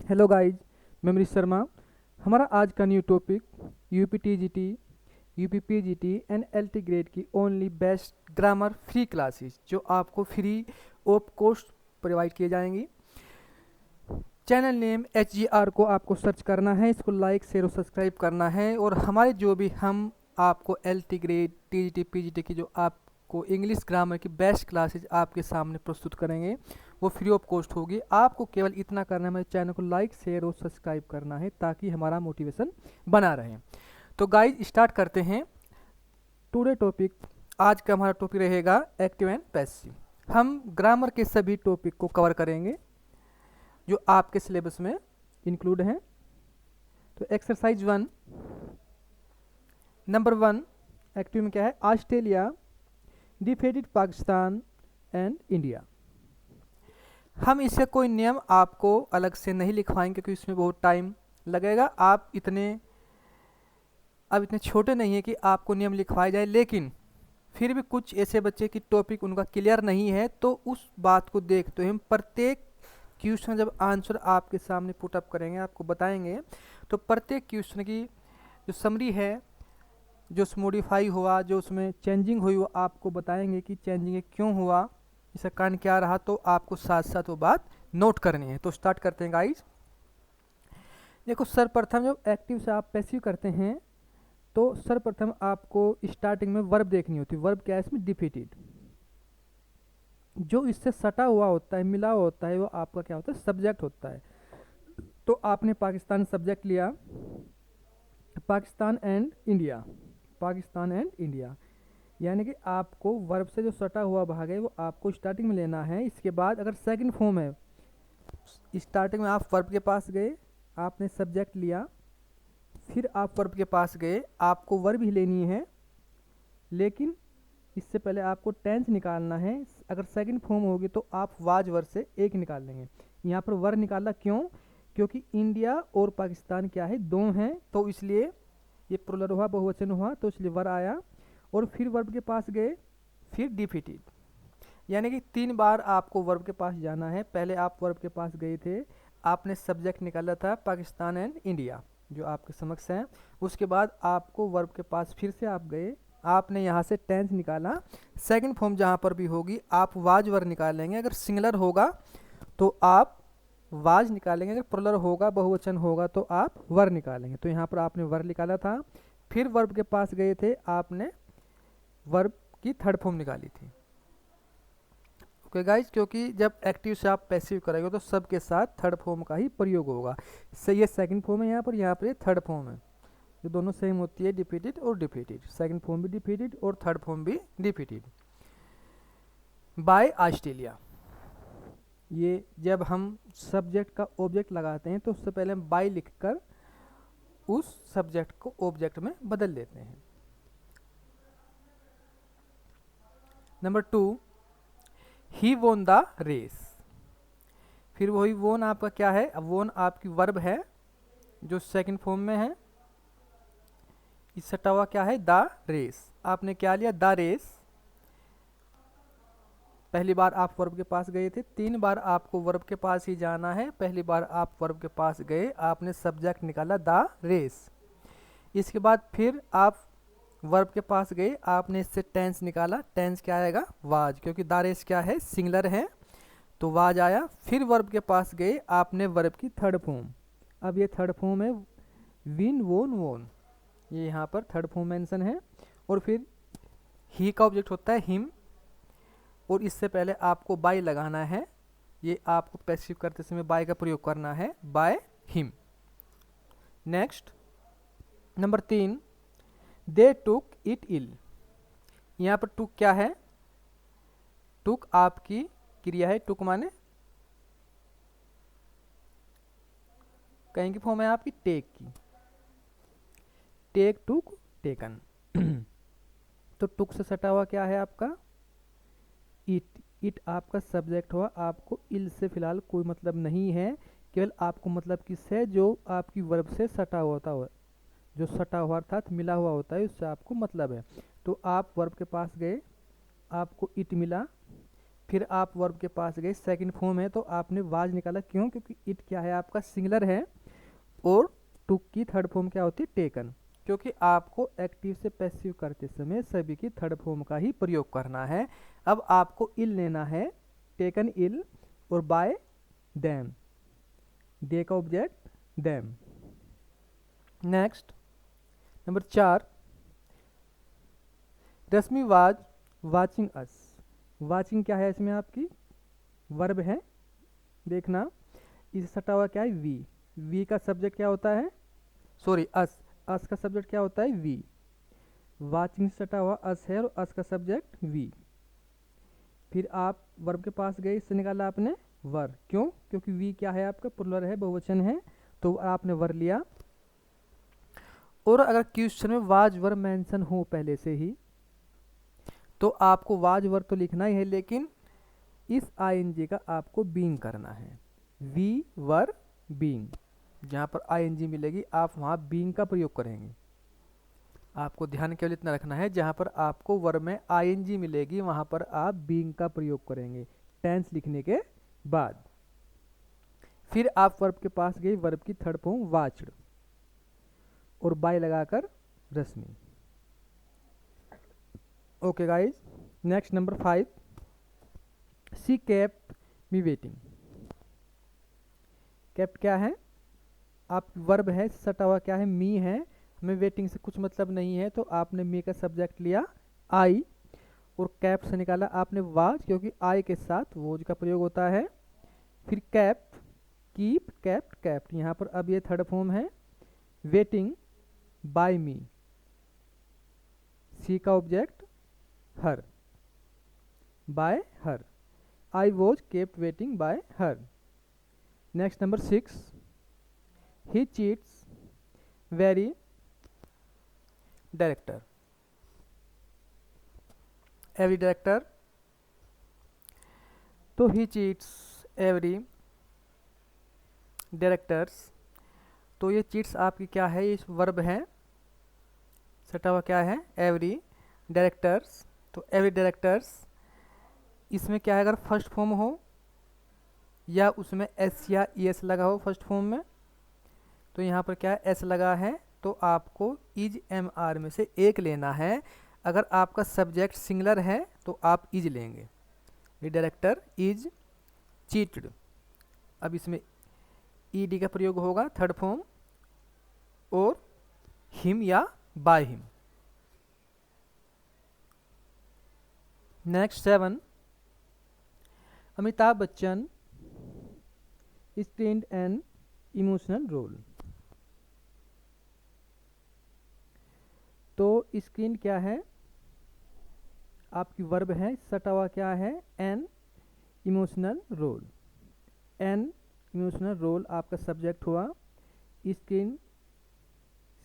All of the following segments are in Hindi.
हेलो गाइज, मैं मनीष शर्मा। हमारा आज का new topic UP TGT, UP PGT and LT grade की only best grammar free classes जो आपको फ्री ऑफ कॉस्ट प्रोवाइड किए जाएंगी। चैनल नेम HGR को आपको सर्च करना है, इसको लाइक शेयर और सब्सक्राइब करना है। और हमारे जो भी हम आपको LT ग्रेड, TGT, PGT की जो आपको इंग्लिश ग्रामर की बेस्ट क्लासेज आपके सामने प्रस्तुत करेंगे वो फ्री ऑफ कॉस्ट होगी। आपको केवल इतना करना है, हमारे चैनल को लाइक शेयर और सब्सक्राइब करना है ताकि हमारा मोटिवेशन बना रहे। तो गाइज स्टार्ट करते हैं टुडे टॉपिक। आज का हमारा टॉपिक रहेगा एक्टिव एंड पैसिव। हम ग्रामर के सभी टॉपिक को कवर करेंगे जो आपके सिलेबस में इंक्लूड हैं। तो एक्सरसाइज 1 नंबर 1 एक्टिव में क्या है? Australia defeated Pakistan and India. हम इससे कोई नियम आपको अलग से नहीं लिखवाएंगे क्योंकि इसमें बहुत टाइम लगेगा। आप इतने छोटे नहीं है कि आपको नियम लिखवाए जाए, लेकिन फिर भी कुछ ऐसे बच्चे की टॉपिक उनका क्लियर नहीं है तो उस बात को देखते हुए हम प्रत्येक क्वेश्चन जब आंसर आपके सामने पुट अप करेंगे, आपको बताएंगे, तो प्रत्येक क्वेश्चन की जो समरी है, जो मॉडिफाई हुआ, जो उसमें चेंजिंग हुई, वो आपको बताएंगे कि चेंजिंग क्यों हुआ, इसका कारण क्या रहा। तो आपको साथ साथ वो बात नोट करनी है। तो स्टार्ट करते हैं गाइज। देखो, सर्वप्रथम जब एक्टिव से आप पैसिव करते हैं तो सर्वप्रथम आपको स्टार्टिंग में वर्ब देखनी होती है। वर्ब क्या है इसमें? डिफीटेड। जो इससे सटा हुआ होता है, मिला हुआ होता है, वो आपका क्या होता है? सब्जेक्ट होता है। तो आपने पाकिस्तान सब्जेक्ट लिया, Pakistan and India, Pakistan and India, यानी कि आपको वर्ब से जो सटा हुआ भाग है वो आपको स्टार्टिंग में लेना है। इसके बाद अगर सेकंड फॉर्म है, स्टार्टिंग में आप वर्ब के पास गए, आपने सब्जेक्ट लिया, फिर आप वर्ब के पास गए, आपको वर्ब ही लेनी है, लेकिन इससे पहले आपको टेंस निकालना है। अगर सेकंड फॉर्म होगी तो आप वाज वर्ब से एक निकाल लेंगे। यहाँ पर वर्ब निकाला क्यों? क्योंकि इंडिया और पाकिस्तान क्या है? दो हैं, तो इसलिए ये प्लुरल हुआ, बहुवचन हुआ, तो इसलिए वर्ब आया। और फिर वर्ब के पास गए, फिर डिफीटेड, यानी कि 3 बार आपको वर्ब के पास जाना है। पहले आप वर्ब के पास गए थे, आपने सब्जेक्ट निकाला था पाकिस्तान एंड इंडिया जो आपके समक्ष है। उसके बाद आपको वर्ब के पास फिर से आप गए, आपने यहाँ से टेंस निकाला। सेकंड फॉर्म जहाँ पर भी होगी आप वाज वर्ब निकालेंगे। अगर सिंगुलर होगा तो आप वाज निकालेंगे, अगर प्लुरल होगा, बहुवचन होगा, तो आप वर्ब निकालेंगे। तो यहाँ पर आपने वर्ब निकाला था, फिर वर्ब के पास गए थे, आपने वर्ब की थर्ड फॉर्म निकाली थी। ओके गाइज, क्योंकि जब एक्टिव से आप पैसिव करेंगे तो सबके साथ थर्ड फॉर्म का ही प्रयोग होगा। ये सेकंड फॉर्म है, यहाँ पर ये थर्ड फॉर्म है, जो दोनों सेम होती है, डिफीटेड और डिफीटेड। सेकंड फॉर्म भी डिफीटेड और थर्ड फॉर्म भी डिफीटेड। बाय ऑस्ट्रेलिया, ये जब हम सब्जेक्ट का ऑब्जेक्ट लगाते हैं तो उससे पहले हम बाय लिखकर उस सब्जेक्ट को ऑब्जेक्ट में बदल देते हैं। Number 2 he won the race. फिर वही वोन आपका क्या है? अब वोन आपकी वर्ब है जो सेकंड फॉर्म में है। इस सटा हुआ क्या है? The race. आपने क्या लिया? The race. पहली बार आप वर्ब के पास गए थे, 3 बार आपको वर्ब के पास ही जाना है। पहली बार आप वर्ब के पास गए, आपने सब्जेक्ट निकाला द रेस। इसके बाद फिर आप वर्ब के पास गए, आपने इससे टेंस निकाला। टेंस क्या आएगा? वाज, क्योंकि द रेस क्या है? सिंगुलर है, तो वाज आया। फिर वर्ब के पास गए, आपने वर्ब की थर्ड फॉर्म, अब ये थर्ड फॉर्म है विन वोन वोन, ये यहाँ पर थर्ड फॉर्म मेंशन है। और फिर ही का ऑब्जेक्ट होता है हिम, और इससे पहले आपको बाय लगाना है। ये आपको पैसिव करते समय बाय का प्रयोग करना है, by him. Next number 3 they took it ill. यहाँ पर टुक क्या है? टुक आपकी क्रिया है। टुक माने कहीं की फॉर्म है आपकी टेक की, टेक, टुक, टेकन। तो टुक से सटा हुआ क्या है आपका? इट। इट आपका सब्जेक्ट हुआ, आपको इल से फिलहाल कोई मतलब नहीं है, केवल आपको मतलब किससे? जो आपकी वर्ब से सटा हुआ होता है, जो सटा हुआ अर्थात मिला हुआ होता है, उससे आपको मतलब है। तो आप वर्ब के पास गए, आपको इट मिला, फिर आप वर्ब के पास गए, सेकंड फॉर्म है तो आपने वाज निकाला। क्यों? क्योंकि इट क्या है आपका सिंगुलर है, और टुक की थर्ड फॉर्म क्या होती है? टेकन। क्योंकि आपको एक्टिव से पैसिव करते समय सभी की थर्ड फॉर्म का ही प्रयोग करना है। अब आपको इल लेना है, टेकन इल, और बाय दैम, दे का object them. Next number 4, Rashmi was watching us. Watching क्या है इसमें? आपकी वर्ब है, देखना इसे सटा हुआ क्या है? वी। वी का सब्जेक्ट क्या होता है? सॉरी, अस का सब्जेक्ट क्या होता है? वी। वाचिंग से सटा हुआ अस है और अस का सब्जेक्ट वी। फिर आप वर्ब के पास गए, इससे निकाला आपने वर। क्यों? क्योंकि वी क्या है आपका? प्लुरल है, बहुवचन है, तो आपने वर लिया। और अगर क्वेश्चन में वाज वर मेंशन हो पहले से ही, तो आपको वाज वर तो लिखना ही है, लेकिन इस आईएनजी का आपको बीइंग करना है। वी वर बीइंग, जहाँ पर आईएनजी मिलेगी आप वहाँ बीइंग का प्रयोग करेंगे। आपको ध्यान केवल इतना रखना है, जहाँ पर आपको वर्ब में आईएनजी मिलेगी वहाँ पर आप बीइंग का प्रयोग करेंगे टेंस लिखने के बाद। फिर आप वर्ब के पास गए, वर्ब की थर्ड फॉर्म वाच्ड, और बाय लगाकर रश्मि। ओके गाइज, नेक्स्ट नंबर 5, सी केप्ट मी वेटिंग। केप्ट क्या है? आप वर्ब है, सटा हुआ क्या है? मी है। हमें वेटिंग से कुछ मतलब नहीं है, तो आपने मी का सब्जेक्ट लिया आई, और कैप से निकाला आपने वाज, क्योंकि आई के साथ वोज का प्रयोग होता है। फिर कैप्ट, कीप, कैप्ट, कैप्ट, यहाँ पर अब ये थर्ड फॉर्म है। वेटिंग बाय मी, सी का object her, bye her. I was kept waiting bye her. Next number 6, he cheats very director. Every director, तो ही चीट्स एवरी डायरेक्टर्स। तो ये चीट्स आपकी क्या है? इस वर्ब है, सटा हुआ क्या है? Every directors. तो एवरी डायरेक्टर्स, इसमें क्या है? अगर फर्स्ट फॉर्म हो या उसमें एस या एस लगा हो फर्स्ट फॉर्म में, तो यहाँ पर क्या है? एस लगा है, तो आपको इज एम आर में से एक लेना है। अगर आपका सब्जेक्ट सिंगुलर है तो आप इज लेंगे। ये डायरेक्टर इज चीटेड। अब इसमें ईडी का प्रयोग होगा थर्ड फॉर्म, और हिम या by him. Next 7, Amitabh Bachchan screened an emotional role. तो स्क्रीन क्या है? आपकी वर्ब है, सटा हुआ क्या है? An emotional role. An emotional role आपका सब्जेक्ट हुआ। स्क्रीन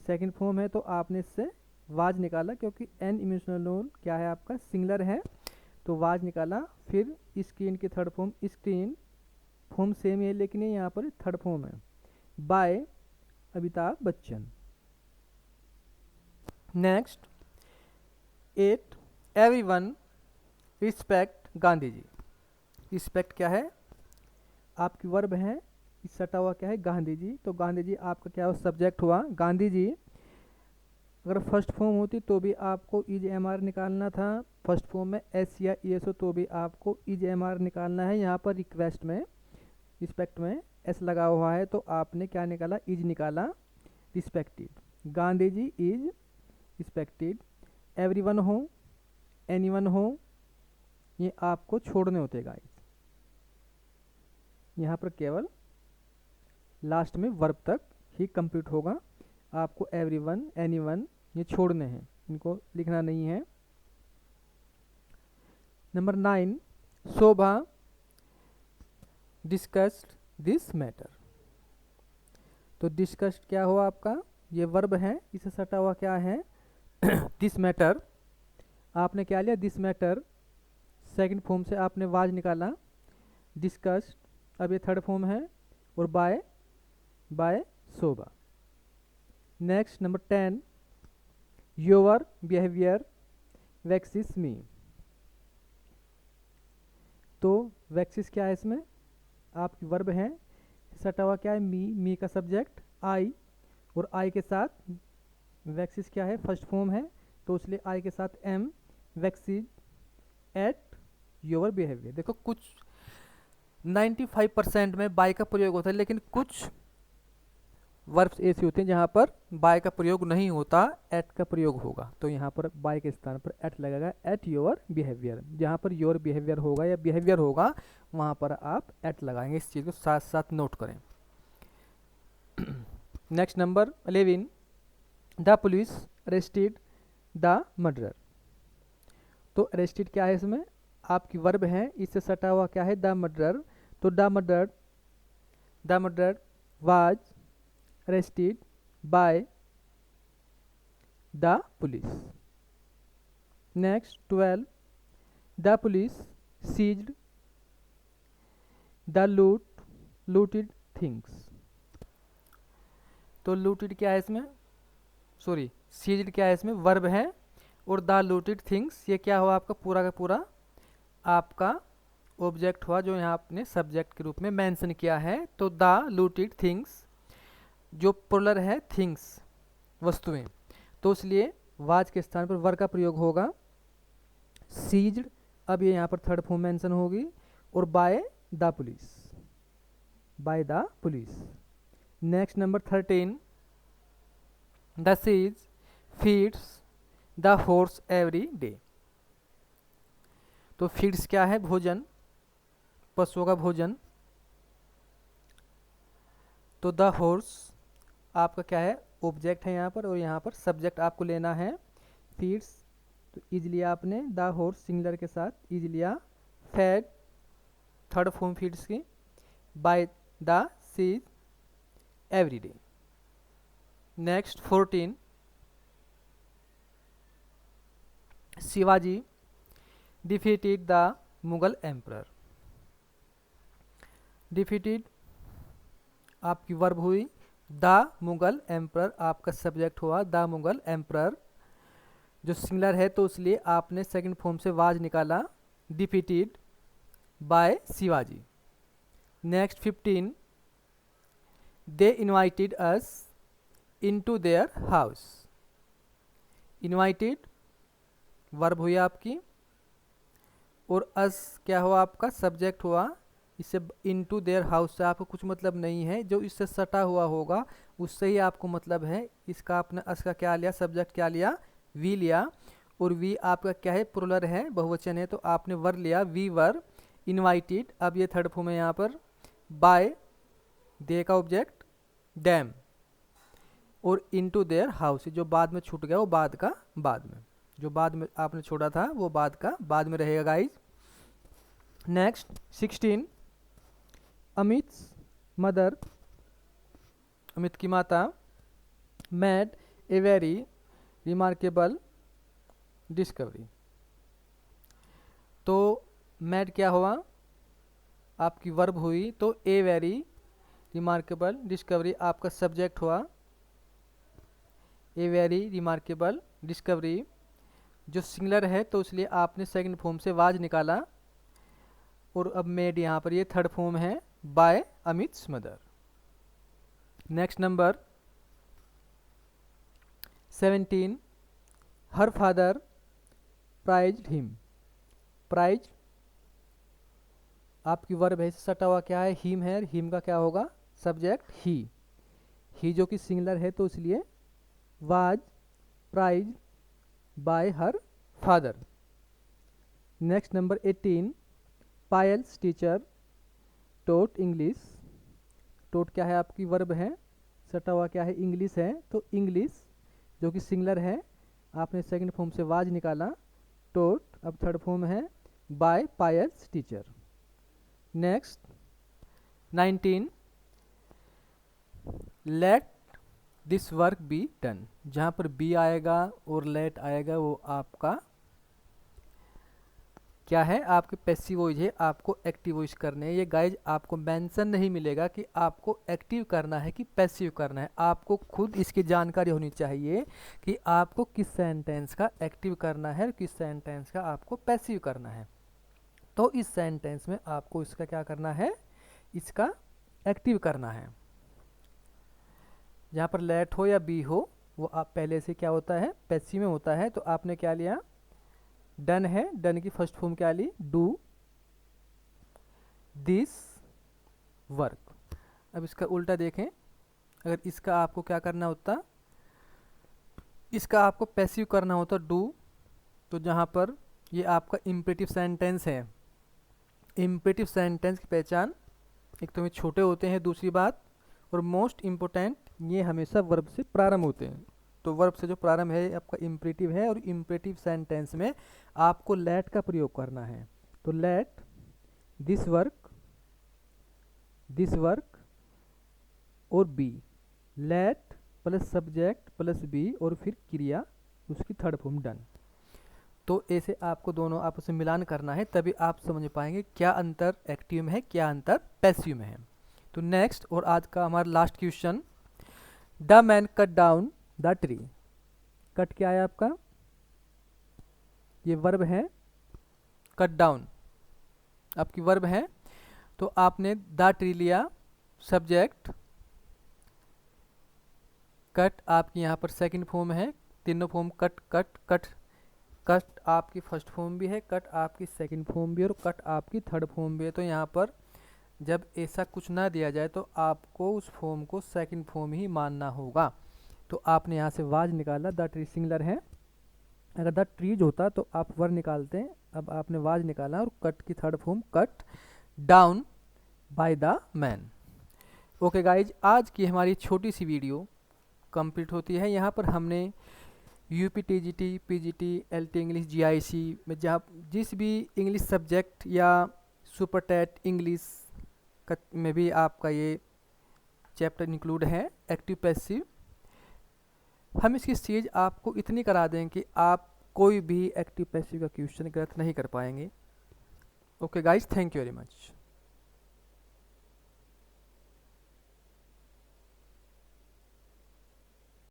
सेकंड फॉर्म है, तो आपने इससे वाज निकाला, क्योंकि एन इमोशनल रोल क्या है आपका? सिंगुलर है, तो वाज निकाला। फिर स्क्रीन की third form, screen form same है, लेकिन ये यहाँ पर थर्ड फॉर्म है, by Amitabh Bachchan. Next 8, everyone respect Gandhi ji. Respect क्या है? आपकी वर्ब है, इस सटा हुआ क्या है? गांधी जी। तो गांधी जी आपका क्या हुआ? सब्जेक्ट हुआ गांधी जी। अगर फर्स्ट फॉर्म होती तो भी आपको इज एम आर निकालना था। फर्स्ट फॉर्म में एस या ई एस हो तो भी आपको इज एम आर निकालना है। यहाँ पर रिक्वेस्ट में, रिस्पेक्ट में एस लगा हुआ है, तो आपने क्या निकाला? इज निकाला, respected. Gandhi ji is respected. Everyone हो, एनीवन हो, ये आपको छोड़ने होते गाइस। यहाँ पर केवल लास्ट में वर्ब तक ही कंप्लीट होगा। आपको एवरीवन, एनीवन ये छोड़ने हैं, इनको लिखना नहीं है। Number 9, Shobha discussed this matter. तो डिस्कस्ड क्या हुआ आपका? ये वर्ब है, इसे सटा हुआ क्या है? This matter. आपने क्या लिया? This matter. सेकंड फॉर्म से आपने वाज निकाला, डिस्कस्ड। अब ये थर्ड फॉर्म है, और by, by Shobha. Next number 10, your behaviour vexes me. तो वैक्सिस क्या है इसमें, आपकी वर्ब है, सटा हुआ क्या है, मी का सब्जेक्ट आई, और आई के साथ वैक्सिस क्या है, फर्स्ट फॉर्म है, तो इसलिए आई के साथ am, vexes at your behaviour. देखो कुछ 95% में बाय का प्रयोग होता है, लेकिन कुछ वर्ब्स ऐसे होते हैं जहाँ पर बाय का प्रयोग नहीं होता, एट का प्रयोग होगा। तो यहाँ पर बाय के स्थान पर एट लगेगा, एट योर बिहेवियर। जहाँ पर योर बिहेवियर होगा या बिहेवियर होगा वहाँ पर आप एट लगाएंगे। इस चीज़ को साथ साथ नोट करें। Next number 11, the police arrested the murderer. तो अरेस्टेड क्या है इसमें, आपकी वर्ब है, इससे सटा हुआ क्या है, द मर्डरर। तो the murderer was arrested by the police. Next 12, the police seized the looted things. तो लूटेड क्या है इसमें, सॉरी सीज्ड क्या है इसमें, वर्ब है, और द लूटेड थिंग्स ये क्या हुआ आपका पूरा का पूरा आपका ऑब्जेक्ट हुआ, जो यहाँ आपने सब्जेक्ट के रूप में मेंशन किया है। तो द लूटेड थिंग्स जो प्लुरल है, थिंग्स वस्तुएं, तो इसलिए वाज के स्थान पर वर का प्रयोग होगा। सीज्ड अब ये यहाँ पर थर्ड फॉर्म मेंशन होगी, और by the police. Next number 13, the syce feeds the horse every day. तो फीड्स क्या है, भोजन, पशुओं का भोजन। तो द हॉर्स आपका क्या है, ऑब्जेक्ट है यहाँ पर, और यहाँ पर सब्जेक्ट आपको लेना है फीड्स। तो इजलिए आपने द हॉर्स सिंगुलर के साथ इजलिया फेड थर्ड फॉर्म फीड्स की, by the syce every day. Next 14, Shivaji defeated the Mughal emperor. Defeated आपकी वर्ब हुई, द मुगल एम्परर आपका सब्जेक्ट हुआ, द मुगल एम्परर जो सिंगुलर है, तो इसलिए आपने सेकंड फॉर्म से वाज निकाला, defeated by Shivaji. Next 15, they invited us into their house. Invited verb हुई आपकी, और अस क्या हुआ आपका सब्जेक्ट हुआ। इससे इनटू देयर हाउस से आपको कुछ मतलब नहीं है, जो इससे सटा हुआ होगा उससे ही आपको मतलब है। इसका आपने अस का क्या लिया, सब्जेक्ट क्या लिया, वी लिया, और वी आपका क्या है, प्लुरल है, बहुवचन है, तो आपने वर लिया, वी वर इनवाइटेड। अब ये थर्ड फॉर्म है यहाँ पर, बाय दे का ऑब्जेक्ट डैम, और इनटू देयर हाउस जो बाद में छूट गया वो बाद का बाद में, जो बाद में आपने छोड़ा था वो बाद का बाद में रहेगा गाइज। नेक्स्ट 16, अमित्स मदर, अमित की माता, made a very remarkable discovery. तो मेड क्या हुआ, आपकी वर्ब हुई, तो ए वेरी रिमार्केबल डिस्कवरी आपका सब्जेक्ट हुआ, ए वेरी रिमार्केबल डिस्कवरी जो सिंगुलर है, तो इसलिए आपने सेकंड फॉर्म से वाज निकाला, और अब मेड यहाँ पर ये थर्ड फॉर्म है, by Amit's mother. Next number 17, her father prized him. Prize आपकी वर्ब है, सटा हुआ क्या है, हिम है, हिम का क्या होगा सब्जेक्ट, ही जो कि सिंगुलर है, तो इसलिए was prize by her father. Next number 18, Payal's teacher taught English. Taught क्या है, आपकी वर्ब है, सटा हुआ क्या है, इंग्लिश है, तो इंग्लिश जो कि सिंगुलर है, आपने सेकंड फॉर्म से वाज निकाला, टोट अब थर्ड फॉर्म है, बाय पायल्स teacher. Next 19, let this work be done. जहाँ पर बी आएगा और लेट आएगा वो आपका क्या है, आपके पैसिव वॉइस है, आपको एक्टिव वॉइस करने हैं। ये गाइज आपको मेंशन नहीं मिलेगा कि आपको एक्टिव करना है कि पैसिव करना है, आपको खुद इसकी जानकारी होनी चाहिए कि आपको किस सेंटेंस का एक्टिव करना है और किस सेंटेंस का आपको पैसिव करना है। तो इस सेंटेंस में आपको इसका क्या करना है, इसका एक्टिव करना है। जहाँ पर लेट हो या बी हो वो आप पहले से क्या होता है, पैसिव में होता है। तो आपने क्या लिया, डन है, डन की फर्स्ट फॉर्म क्या ली, डू दिस वर्क। अब इसका उल्टा देखें, अगर इसका आपको क्या करना होता, इसका आपको पैसिव करना होता डू, तो जहाँ पर ये आपका इम्पेरेटिव सेंटेंस है। इम्पेरेटिव सेंटेंस की पहचान एक तो ये छोटे होते हैं, दूसरी बात और मोस्ट इम्पोर्टेंट ये हमेशा वर्ब से प्रारंभ होते हैं। तो वर्ब से जो प्रारंभ है आपका इम्पेरेटिव है, और इम्पेरेटिव सेंटेंस में आपको लेट का प्रयोग करना है। तो लेट दिस वर्क और be, let plus subject plus be और फिर क्रिया उसकी थर्ड फॉर्म डन। तो ऐसे आपको दोनों आपस में मिलान करना है, तभी आप समझ पाएंगे क्या अंतर एक्टिव में है, क्या अंतर पैसिव में है। तो नेक्स्ट और आज का हमारा last question, the man cut down the tree. Cut क्या है आपका, ये वर्ब है, कट डाउन आपकी वर्ब है। तो आपने द ट्री लिया, सब्जेक्ट, कट आपकी यहाँ पर सेकंड फॉर्म है, तीनों form cut cut cut, cut आपकी फर्स्ट फॉर्म भी है, कट आपकी सेकंड फॉर्म भी है और कट आपकी थर्ड फॉर्म भी है। तो यहाँ पर जब ऐसा कुछ ना दिया जाए तो आपको उस फॉर्म को सेकंड फॉर्म ही मानना होगा। तो आपने यहाँ से वाज निकाला, द ट्री सिंगुलर है, अगर द ट्रीज होता तो आप वर निकालते हैं। अब आपने वाज निकाला और कट की third form cut down by the man. Okay guys, आज की हमारी छोटी सी वीडियो कंप्लीट होती है। यहाँ पर हमने UP TGT, PGT, LT English, GIC में जहाँ जिस भी इंग्लिश सब्जेक्ट या सुपर टेट इंग्लिश में भी आपका ये चैप्टर इंक्लूड है, एक्टिव पैसिव। हम इसकी चीज़ आपको इतनी करा दें कि आप कोई भी एक्टिव पैसिव का क्वेश्चन गलत नहीं कर पाएंगे। Okay guys, thank you very much.